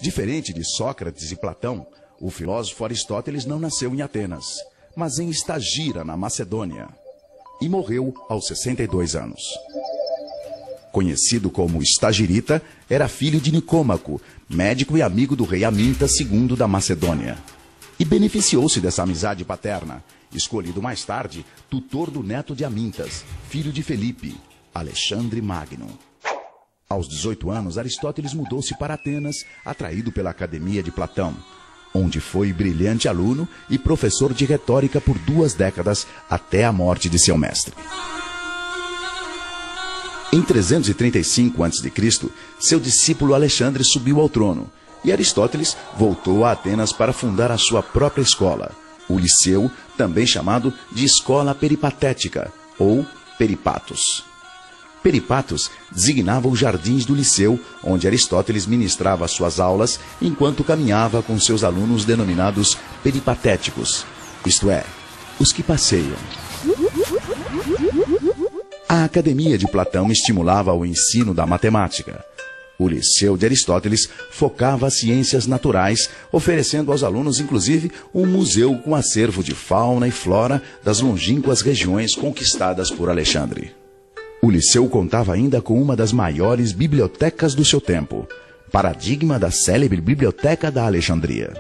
Diferente de Sócrates e Platão, o filósofo Aristóteles não nasceu em Atenas, mas em Estagira, na Macedônia, e morreu aos 62 anos. Conhecido como Estagirita, era filho de Nicômaco, médico e amigo do rei Amintas II da Macedônia. E beneficiou-se dessa amizade paterna, escolhido mais tarde tutor do neto de Amintas, filho de Felipe, Alexandre Magno. Aos 18 anos, Aristóteles mudou-se para Atenas, atraído pela Academia de Platão, onde foi brilhante aluno e professor de retórica por 2 décadas até a morte de seu mestre. Em 335 a.C., seu discípulo Alexandre subiu ao trono e Aristóteles voltou a Atenas para fundar a sua própria escola, o Liceu, também chamado de Escola Peripatética, ou Peripatos. Peripatos designava os jardins do Liceu, onde Aristóteles ministrava suas aulas enquanto caminhava com seus alunos denominados peripatéticos, isto é, os que passeiam. A Academia de Platão estimulava o ensino da matemática. O Liceu de Aristóteles focava as ciências naturais, oferecendo aos alunos, inclusive, um museu com acervo de fauna e flora das longínquas regiões conquistadas por Alexandre. O Liceu contava ainda com uma das maiores bibliotecas do seu tempo, paradigma da célebre Biblioteca da Alexandria.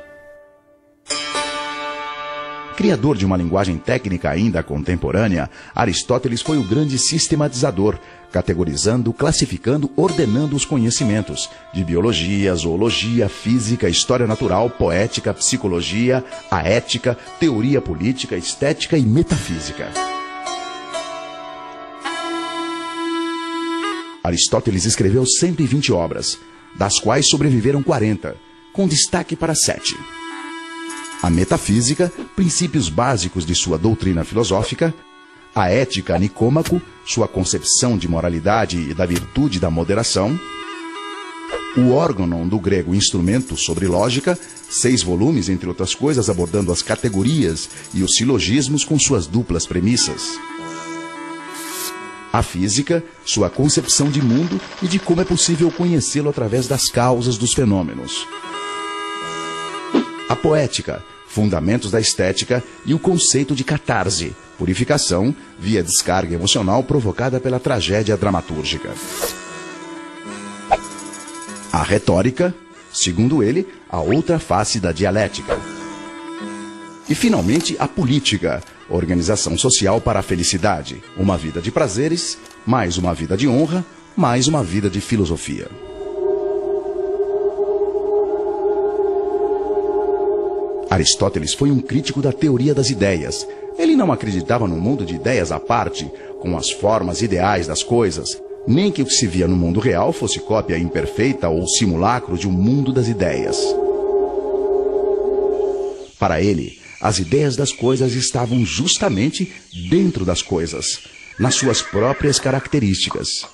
Criador de uma linguagem técnica ainda contemporânea, Aristóteles foi o grande sistematizador, categorizando, classificando, ordenando os conhecimentos de biologia, zoologia, física, história natural, poética, psicologia, a ética, teoria política, estética e metafísica. Aristóteles escreveu 120 obras, das quais sobreviveram 40, com destaque para 7. A metafísica, princípios básicos de sua doutrina filosófica; a ética, Nicômaco, sua concepção de moralidade e da virtude da moderação; o órganon, do grego instrumento, sobre lógica, 6 volumes, entre outras coisas, abordando as categorias e os silogismos com suas duplas premissas; a física, sua concepção de mundo e de como é possível conhecê-lo através das causas dos fenômenos; a poética, fundamentos da estética e o conceito de catarse, purificação via descarga emocional provocada pela tragédia dramatúrgica; a retórica, segundo ele, a outra face da dialética; e, finalmente, a política, organização social para a felicidade, uma vida de prazeres, mais uma vida de honra, mais uma vida de filosofia. Aristóteles foi um crítico da teoria das ideias. Ele não acreditava no mundo de ideias à parte, com as formas ideais das coisas, nem que o que se via no mundo real fosse cópia imperfeita ou simulacro de um mundo das ideias. Para ele, as ideias das coisas estavam justamente dentro das coisas, nas suas próprias características.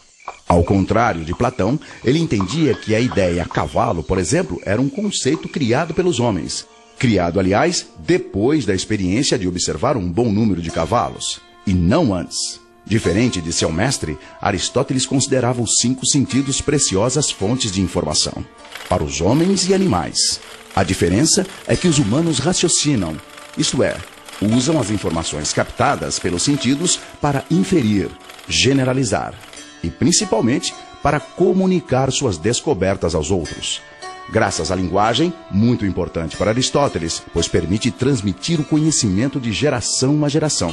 Ao contrário de Platão, ele entendia que a ideia cavalo, por exemplo, era um conceito criado pelos homens. Criado, aliás, depois da experiência de observar um bom número de cavalos, e não antes. Diferente de seu mestre, Aristóteles considerava os 5 sentidos preciosas fontes de informação, para os homens e animais. A diferença é que os humanos raciocinam, isto é, usam as informações captadas pelos sentidos para inferir, generalizar e, principalmente, para comunicar suas descobertas aos outros. Graças à linguagem, muito importante para Aristóteles, pois permite transmitir o conhecimento de geração a geração.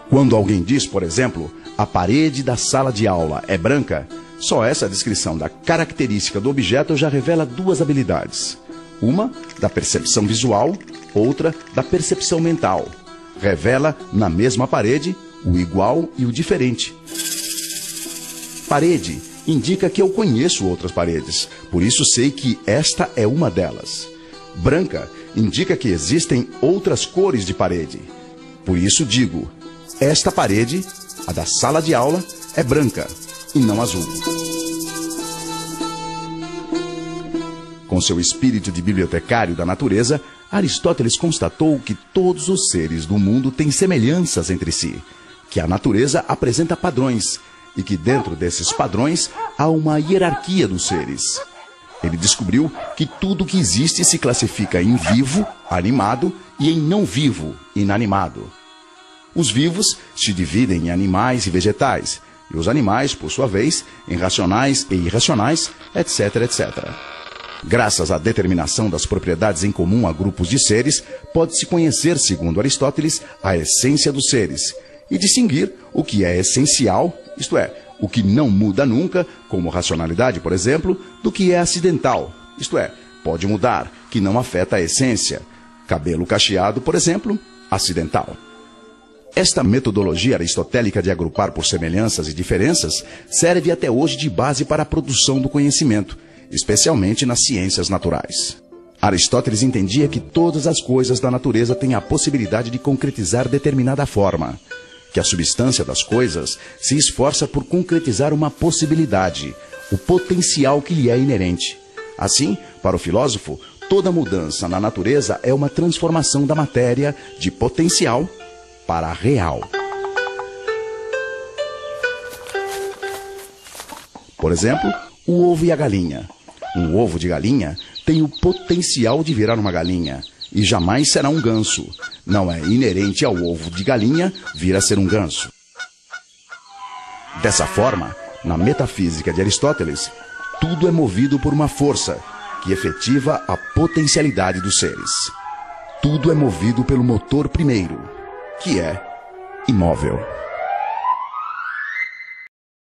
Quando alguém diz, por exemplo, a parede da sala de aula é branca, só essa descrição da característica do objeto já revela 2 habilidades. Uma, da percepção visual, outra, da percepção mental. Revela, na mesma parede, o igual e o diferente. Parede indica que eu conheço outras paredes, por isso sei que esta é uma delas. Branca indica que existem outras cores de parede. Por isso digo, esta parede, a da sala de aula, é branca e não azul. Com seu espírito de bibliotecário da natureza, Aristóteles constatou que todos os seres do mundo têm semelhanças entre si, que a natureza apresenta padrões, e que dentro desses padrões há uma hierarquia dos seres. Ele descobriu que tudo que existe se classifica em vivo, animado, e em não vivo, inanimado. Os vivos se dividem em animais e vegetais, e os animais, por sua vez, em racionais e irracionais, etc, etc. Graças à determinação das propriedades em comum a grupos de seres, pode-se conhecer, segundo Aristóteles, a essência dos seres, e distinguir o que é essencial, isto é, o que não muda nunca, como racionalidade, por exemplo, do que é acidental, isto é, pode mudar, que não afeta a essência. Cabelo cacheado, por exemplo, acidental. Esta metodologia aristotélica de agrupar por semelhanças e diferenças serve até hoje de base para a produção do conhecimento, especialmente nas ciências naturais. Aristóteles entendia que todas as coisas da natureza têm a possibilidade de concretizar determinada forma, que a substância das coisas se esforça por concretizar uma possibilidade, o potencial que lhe é inerente. Assim, para o filósofo, toda mudança na natureza é uma transformação da matéria de potencial para real. Por exemplo, o ovo e a galinha. Um ovo de galinha tem o potencial de virar uma galinha e jamais será um ganso. Não é inerente ao ovo de galinha vir a ser um ganso. Dessa forma, na metafísica de Aristóteles, tudo é movido por uma força que efetiva a potencialidade dos seres. Tudo é movido pelo motor primeiro, que é imóvel.